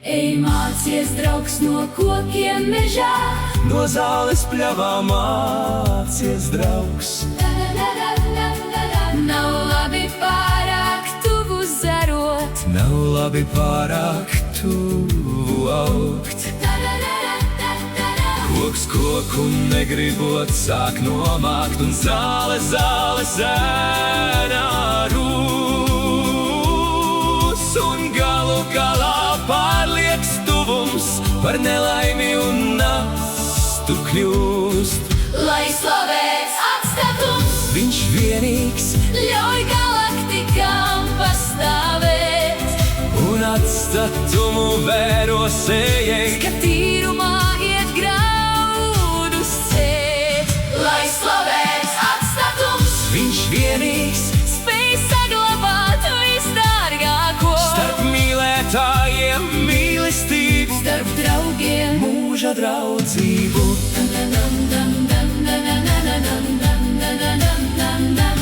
Ej, mācies, draugs, no kokiem mežā, No zāles pļavām mācies, draugs. nav labi pārāk tuvu zarot. Nav labi pārāk tuvu augt. Koks koku negribot sāk nomākt, Un zāle zēnā rūs. Un galu galā pārlieks tuvums Par nelaimi un nastu kļūst. Lai slavēts atstatums, Viņš vienīgs ļauj galaktikām pastāvēt. un atstatumu vēro sējai. Ka tīrumā iet graudus cēt. Lai slavēts atstatums, Viņš vienīgs spēj saglabāt visdārgāko. starp mīlētājiem mīlestību, Starp draugiem mūža draudzību. Dan, dan, dan, dan, dan, dan, dan, dan, dan, dan, dan, dan, dan, dan.